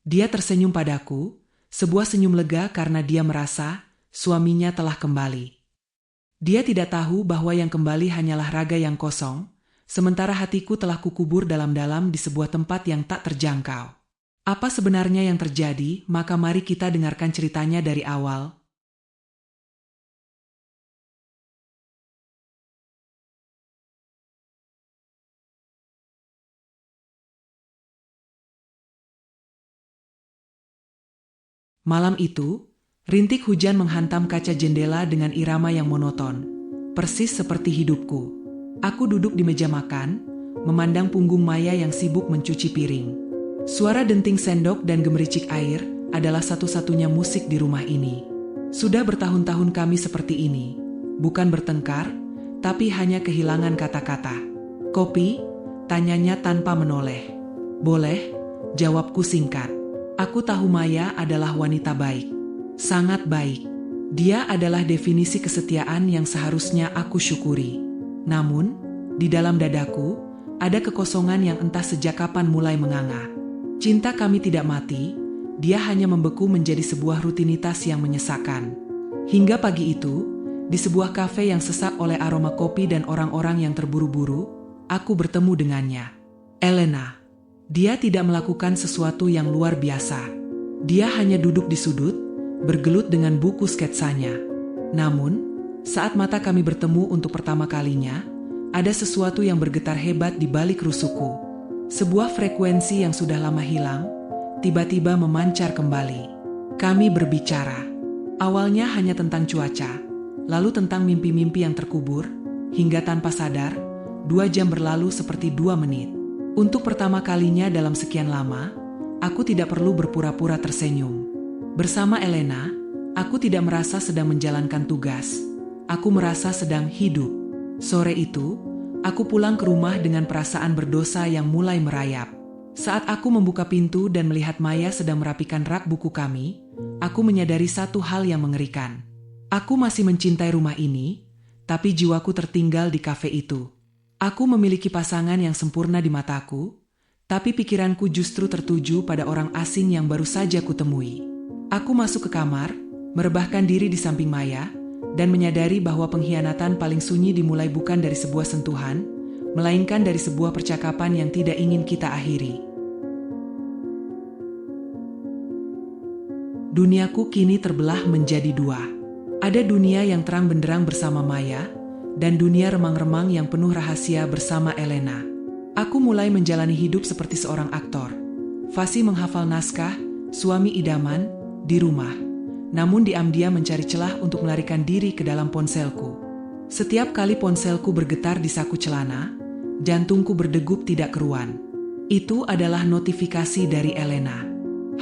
Dia tersenyum padaku, sebuah senyum lega karena dia merasa suaminya telah kembali. Dia tidak tahu bahwa yang kembali hanyalah raga yang kosong, sementara hatiku telah kukubur dalam-dalam di sebuah tempat yang tak terjangkau. Apa sebenarnya yang terjadi? Maka mari kita dengarkan ceritanya dari awal. Malam itu, rintik hujan menghantam kaca jendela dengan irama yang monoton, persis seperti hidupku. Aku duduk di meja makan, memandang punggung Maya yang sibuk mencuci piring. Suara denting sendok dan gemericik air adalah satu-satunya musik di rumah ini. Sudah bertahun-tahun kami seperti ini, bukan bertengkar, tapi hanya kehilangan kata-kata. Kopi? Tanyanya tanpa menoleh. Boleh, jawabku singkat. Aku tahu Maya adalah wanita baik. Sangat baik. Dia adalah definisi kesetiaan yang seharusnya aku syukuri. Namun, di dalam dadaku, ada kekosongan yang entah sejak kapan mulai menganga. Cinta kami tidak mati, dia hanya membeku menjadi sebuah rutinitas yang menyesakkan. Hingga pagi itu, di sebuah kafe yang sesak oleh aroma kopi dan orang-orang yang terburu-buru, aku bertemu dengannya. Elena. Dia tidak melakukan sesuatu yang luar biasa. Dia hanya duduk di sudut, bergelut dengan buku sketsanya. Namun, saat mata kami bertemu untuk pertama kalinya, ada sesuatu yang bergetar hebat di balik rusuku. Sebuah frekuensi yang sudah lama hilang, tiba-tiba memancar kembali. Kami berbicara. Awalnya hanya tentang cuaca, lalu tentang mimpi-mimpi yang terkubur, hingga tanpa sadar, 2 jam berlalu seperti 2 menit. Untuk pertama kalinya dalam sekian lama, aku tidak perlu berpura-pura tersenyum. Bersama Elena, aku tidak merasa sedang menjalankan tugas. Aku merasa sedang hidup. Sore itu, aku pulang ke rumah dengan perasaan berdosa yang mulai merayap. Saat aku membuka pintu dan melihat Maya sedang merapikan rak buku kami, aku menyadari satu hal yang mengerikan. Aku masih mencintai rumah ini, tapi jiwaku tertinggal di kafe itu. Aku memiliki pasangan yang sempurna di mataku, tapi pikiranku justru tertuju pada orang asing yang baru saja kutemui. Aku masuk ke kamar, merebahkan diri di samping Maya, dan menyadari bahwa pengkhianatan paling sunyi dimulai bukan dari sebuah sentuhan, melainkan dari sebuah percakapan yang tidak ingin kita akhiri. Duniaku kini terbelah menjadi 2. Ada dunia yang terang benderang bersama Maya, dan dunia remang-remang yang penuh rahasia bersama Elena. Aku mulai menjalani hidup seperti seorang aktor. Fasih menghafal naskah, suami idaman, di rumah. Namun diam-diam mencari celah untuk melarikan diri ke dalam ponselku. Setiap kali ponselku bergetar di saku celana, jantungku berdegup tidak keruan. Itu adalah notifikasi dari Elena.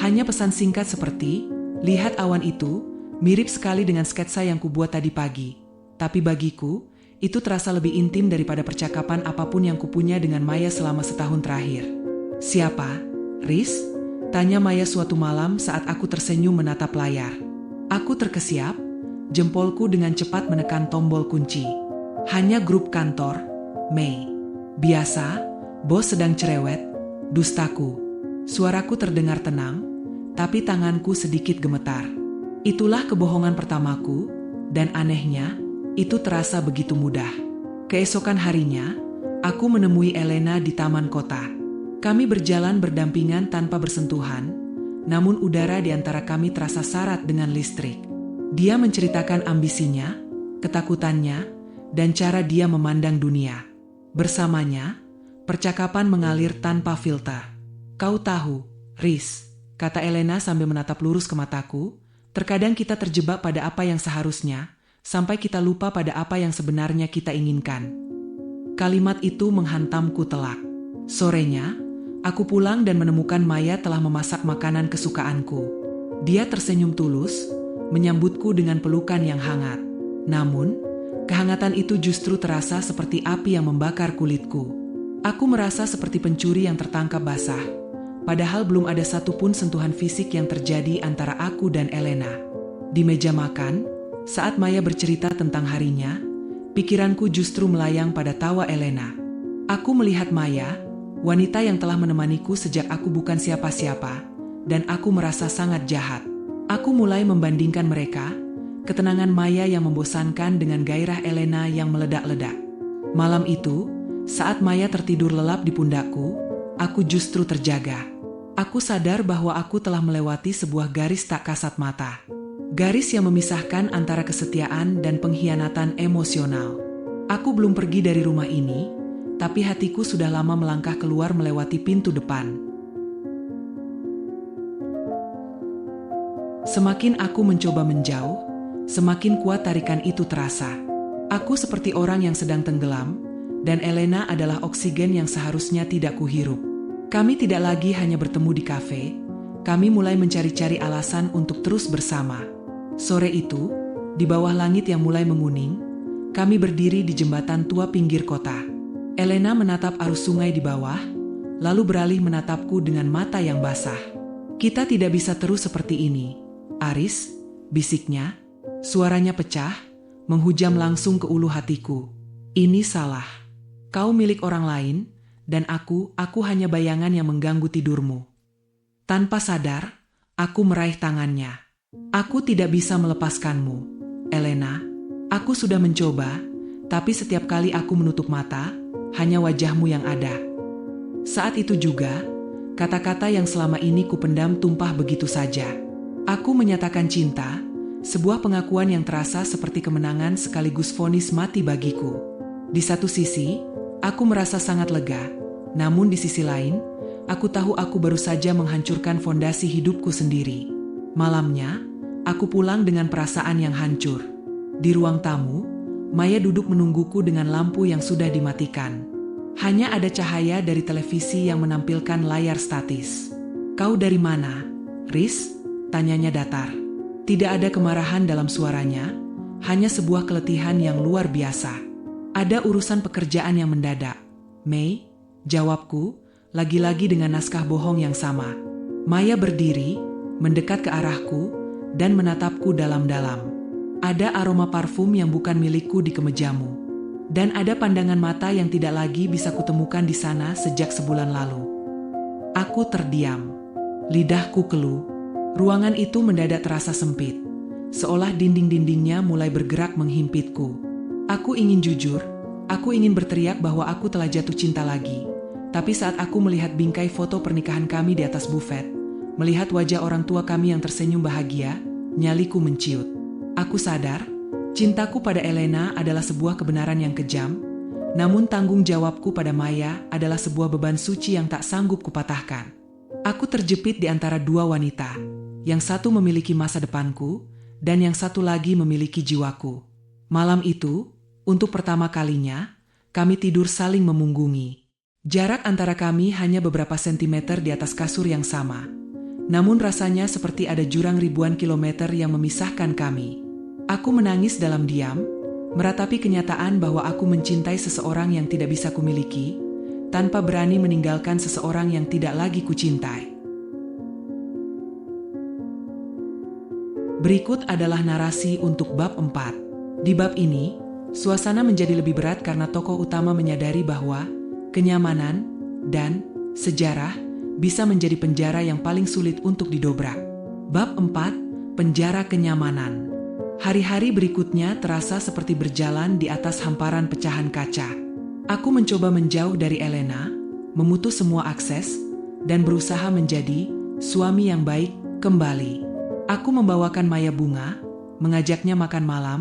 Hanya pesan singkat seperti, lihat awan itu, mirip sekali dengan sketsa yang kubuat tadi pagi. Tapi bagiku, itu terasa lebih intim daripada percakapan apapun yang kupunya dengan Maya selama setahun terakhir. Siapa? Riz? Tanya Maya suatu malam saat aku tersenyum menatap layar. Aku terkesiap, jempolku dengan cepat menekan tombol kunci. Hanya grup kantor, Mei. Biasa, bos sedang cerewet, dustaku. Suaraku terdengar tenang, tapi tanganku sedikit gemetar. Itulah kebohongan pertamaku, dan anehnya, itu terasa begitu mudah. Keesokan harinya, aku menemui Elena di taman kota. Kami berjalan berdampingan tanpa bersentuhan, namun udara di antara kami terasa syarat dengan listrik. Dia menceritakan ambisinya, ketakutannya, dan cara dia memandang dunia. Bersamanya, percakapan mengalir tanpa filter. Kau tahu, Riz, kata Elena sambil menatap lurus ke mataku, terkadang kita terjebak pada apa yang seharusnya, sampai kita lupa pada apa yang sebenarnya kita inginkan. Kalimat itu menghantamku telak. Sorenya, aku pulang dan menemukan Maya telah memasak makanan kesukaanku. Dia tersenyum tulus, menyambutku dengan pelukan yang hangat. Namun, kehangatan itu justru terasa seperti api yang membakar kulitku. Aku merasa seperti pencuri yang tertangkap basah, padahal belum ada satupun sentuhan fisik yang terjadi antara aku dan Elena. Di meja makan, saat Maya bercerita tentang harinya, pikiranku justru melayang pada tawa Elena. Aku melihat Maya, wanita yang telah menemaniku sejak aku bukan siapa-siapa, dan aku merasa sangat jahat. Aku mulai membandingkan mereka, ketenangan Maya yang membosankan dengan gairah Elena yang meledak-ledak. Malam itu, saat Maya tertidur lelap di pundakku, aku justru terjaga. Aku sadar bahwa aku telah melewati sebuah garis tak kasat mata. Garis yang memisahkan antara kesetiaan dan pengkhianatan emosional. Aku belum pergi dari rumah ini, tapi hatiku sudah lama melangkah keluar melewati pintu depan. Semakin aku mencoba menjauh, semakin kuat tarikan itu terasa. Aku seperti orang yang sedang tenggelam, dan Elena adalah oksigen yang seharusnya tidak kuhirup. Kami tidak lagi hanya bertemu di kafe, kami mulai mencari-cari alasan untuk terus bersama. Sore itu, di bawah langit yang mulai menguning, kami berdiri di jembatan tua pinggir kota. Elena menatap arus sungai di bawah, lalu beralih menatapku dengan mata yang basah. Kita tidak bisa terus seperti ini, Aris, bisiknya. Suaranya pecah, menghujam langsung ke ulu hatiku. Ini salah. Kau milik orang lain, dan aku hanya bayangan yang mengganggu tidurmu. Tanpa sadar, aku meraih tangannya. Aku tidak bisa melepaskanmu, Elena. Aku sudah mencoba, tapi setiap kali aku menutup mata, hanya wajahmu yang ada. Saat itu juga, kata-kata yang selama ini kupendam tumpah begitu saja. Aku menyatakan cinta, sebuah pengakuan yang terasa seperti kemenangan sekaligus vonis mati bagiku. Di satu sisi, aku merasa sangat lega, namun di sisi lain, aku tahu aku baru saja menghancurkan fondasi hidupku sendiri. Malamnya, aku pulang dengan perasaan yang hancur. Di ruang tamu, Maya duduk menungguku dengan lampu yang sudah dimatikan. Hanya ada cahaya dari televisi yang menampilkan layar statis. "Kau dari mana, Riz?" tanyanya datar. Tidak ada kemarahan dalam suaranya, hanya sebuah keletihan yang luar biasa. "Ada urusan pekerjaan yang mendadak, Mei," jawabku, lagi-lagi dengan naskah bohong yang sama. Maya berdiri, mendekat ke arahku, dan menatapku dalam-dalam. Ada aroma parfum yang bukan milikku di kemejamu. Dan ada pandangan mata yang tidak lagi bisa kutemukan di sana sejak sebulan lalu. Aku terdiam. Lidahku keluh. Ruangan itu mendadak terasa sempit. Seolah dinding-dindingnya mulai bergerak menghimpitku. Aku ingin jujur, aku ingin berteriak bahwa aku telah jatuh cinta lagi. Tapi saat aku melihat bingkai foto pernikahan kami di atas bufet, melihat wajah orang tua kami yang tersenyum bahagia, nyaliku menciut. Aku sadar, cintaku pada Elena adalah sebuah kebenaran yang kejam, namun tanggung jawabku pada Maya adalah sebuah beban suci yang tak sanggup kupatahkan. Aku terjepit di antara dua wanita, yang satu memiliki masa depanku, dan yang satu lagi memiliki jiwaku. Malam itu, untuk pertama kalinya, kami tidur saling memunggungi. Jarak antara kami hanya beberapa sentimeter di atas kasur yang sama. Namun rasanya seperti ada jurang ribuan kilometer yang memisahkan kami. Aku menangis dalam diam, meratapi kenyataan bahwa aku mencintai seseorang yang tidak bisa kumiliki, tanpa berani meninggalkan seseorang yang tidak lagi kucintai. Berikut adalah narasi untuk bab 4. Di bab ini, suasana menjadi lebih berat karena tokoh utama menyadari bahwa kenyamanan dan sejarah bisa menjadi penjara yang paling sulit untuk didobrak. Bab 4, Penjara Kenyamanan. Hari-hari berikutnya terasa seperti berjalan di atas hamparan pecahan kaca. Aku mencoba menjauh dari Elena, memutus semua akses, dan berusaha menjadi suami yang baik kembali. Aku membawakan Maya bunga, mengajaknya makan malam,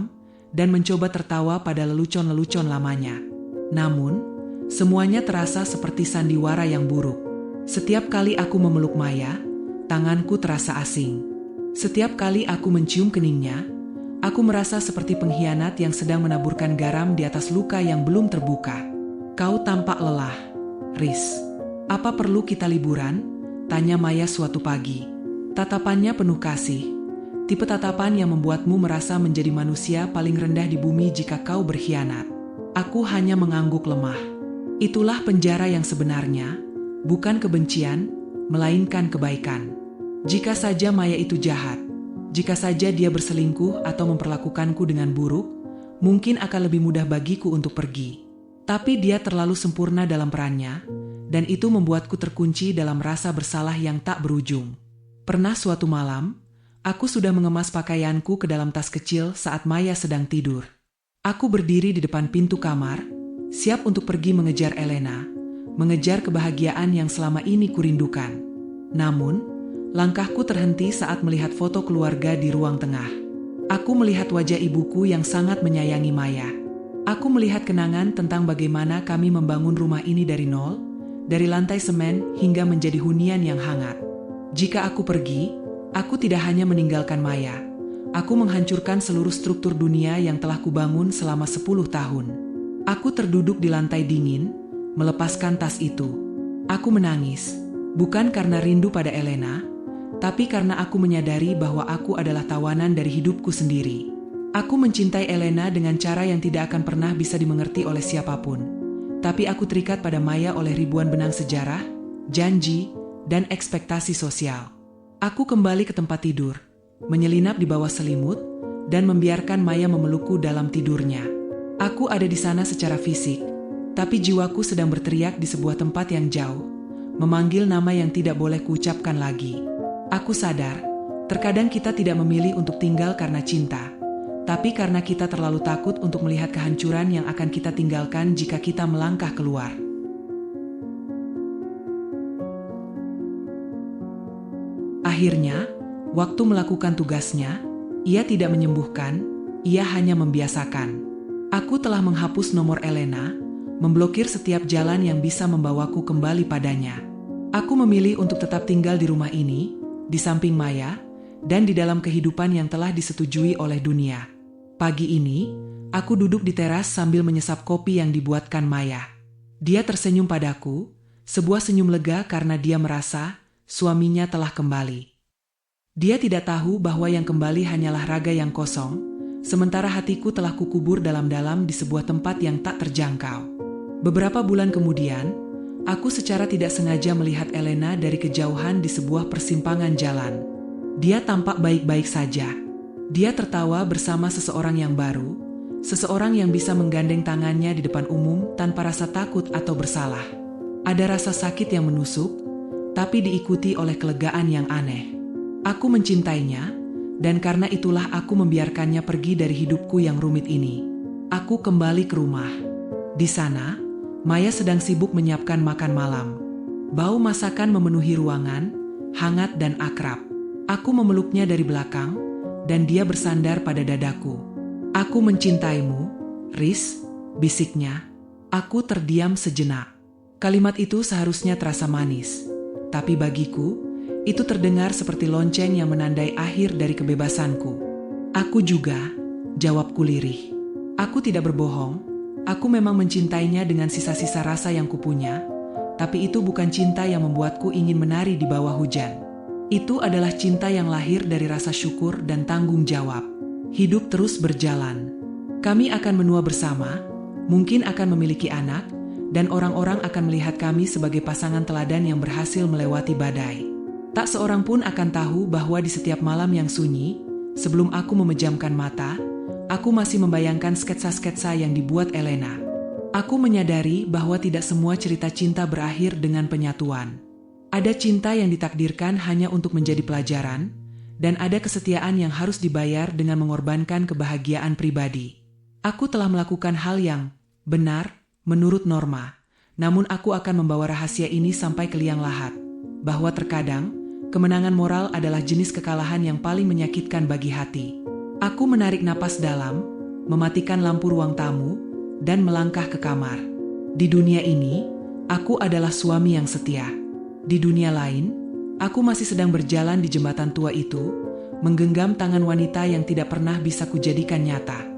dan mencoba tertawa pada lelucon-lelucon lamanya. Namun, semuanya terasa seperti sandiwara yang buruk. Setiap kali aku memeluk Maya, tanganku terasa asing. Setiap kali aku mencium keningnya, aku merasa seperti pengkhianat yang sedang menaburkan garam di atas luka yang belum terbuka. "Kau tampak lelah, Riz. Apa perlu kita liburan?" tanya Maya suatu pagi. Tatapannya penuh kasih. Tipe tatapan yang membuatmu merasa menjadi manusia paling rendah di bumi jika kau berkhianat. Aku hanya mengangguk lemah. Itulah penjara yang sebenarnya, bukan kebencian, melainkan kebaikan. Jika saja Maya itu jahat, jika saja dia berselingkuh atau memperlakukanku dengan buruk, mungkin akan lebih mudah bagiku untuk pergi. Tapi dia terlalu sempurna dalam perannya, dan itu membuatku terkunci dalam rasa bersalah yang tak berujung. Pernah suatu malam, aku sudah mengemas pakaianku ke dalam tas kecil saat Maya sedang tidur. Aku berdiri di depan pintu kamar, siap untuk pergi mengejar Elena, mengejar kebahagiaan yang selama ini kurindukan. Namun, langkahku terhenti saat melihat foto keluarga di ruang tengah. Aku melihat wajah ibuku yang sangat menyayangi Maya. Aku melihat kenangan tentang bagaimana kami membangun rumah ini dari nol, dari lantai semen hingga menjadi hunian yang hangat. Jika aku pergi, aku tidak hanya meninggalkan Maya. Aku menghancurkan seluruh struktur dunia yang telah kubangun selama 10 tahun. Aku terduduk di lantai dingin, melepaskan tas itu. Aku menangis, bukan karena rindu pada Elena, tapi karena aku menyadari bahwa aku adalah tawanan dari hidupku sendiri. Aku mencintai Elena dengan cara yang tidak akan pernah bisa dimengerti oleh siapapun. Tapi aku terikat pada Maya oleh ribuan benang sejarah, janji, dan ekspektasi sosial. Aku kembali ke tempat tidur, menyelinap di bawah selimut, dan membiarkan Maya memelukku dalam tidurnya. Aku ada di sana secara fisik, tapi jiwaku sedang berteriak di sebuah tempat yang jauh, memanggil nama yang tidak boleh kuucapkan lagi. Aku sadar, terkadang kita tidak memilih untuk tinggal karena cinta, tapi karena kita terlalu takut untuk melihat kehancuran yang akan kita tinggalkan jika kita melangkah keluar. Akhirnya, waktu melakukan tugasnya, ia tidak menyembuhkan, ia hanya membiasakan. Aku telah menghapus nomor Elena, memblokir setiap jalan yang bisa membawaku kembali padanya. Aku memilih untuk tetap tinggal di rumah ini, di samping Maya, dan di dalam kehidupan yang telah disetujui oleh dunia. Pagi ini, aku duduk di teras sambil menyesap kopi yang dibuatkan Maya. Dia tersenyum padaku, sebuah senyum lega karena dia merasa suaminya telah kembali. Dia tidak tahu bahwa yang kembali hanyalah raga yang kosong, sementara hatiku telah kukubur dalam-dalam di sebuah tempat yang tak terjangkau. Beberapa bulan kemudian, aku secara tidak sengaja melihat Elena dari kejauhan di sebuah persimpangan jalan. Dia tampak baik-baik saja. Dia tertawa bersama seseorang yang baru, seseorang yang bisa menggandeng tangannya di depan umum tanpa rasa takut atau bersalah. Ada rasa sakit yang menusuk, tapi diikuti oleh kelegaan yang aneh. Aku mencintainya, dan karena itulah aku membiarkannya pergi dari hidupku yang rumit ini. Aku kembali ke rumah. Di sana, Maya sedang sibuk menyiapkan makan malam. Bau masakan memenuhi ruangan, hangat dan akrab. Aku memeluknya dari belakang, dan dia bersandar pada dadaku. "Aku mencintaimu, Riz," bisiknya. Aku terdiam sejenak. Kalimat itu seharusnya terasa manis. Tapi bagiku, itu terdengar seperti lonceng yang menandai akhir dari kebebasanku. "Aku juga," jawabku lirih. Aku tidak berbohong, aku memang mencintainya dengan sisa-sisa rasa yang kupunya, tapi itu bukan cinta yang membuatku ingin menari di bawah hujan. Itu adalah cinta yang lahir dari rasa syukur dan tanggung jawab. Hidup terus berjalan. Kami akan menua bersama, mungkin akan memiliki anak, dan orang-orang akan melihat kami sebagai pasangan teladan yang berhasil melewati badai. Tak seorang pun akan tahu bahwa di setiap malam yang sunyi, sebelum aku memejamkan mata, aku masih membayangkan sketsa-sketsa yang dibuat Elena. Aku menyadari bahwa tidak semua cerita cinta berakhir dengan penyatuan. Ada cinta yang ditakdirkan hanya untuk menjadi pelajaran, dan ada kesetiaan yang harus dibayar dengan mengorbankan kebahagiaan pribadi. Aku telah melakukan hal yang benar menurut norma, namun aku akan membawa rahasia ini sampai ke liang lahat, bahwa terkadang kemenangan moral adalah jenis kekalahan yang paling menyakitkan bagi hati. Aku menarik napas dalam, mematikan lampu ruang tamu, dan melangkah ke kamar. Di dunia ini, aku adalah suami yang setia. Di dunia lain, aku masih sedang berjalan di jembatan tua itu, menggenggam tangan wanita yang tidak pernah bisa kujadikan nyata.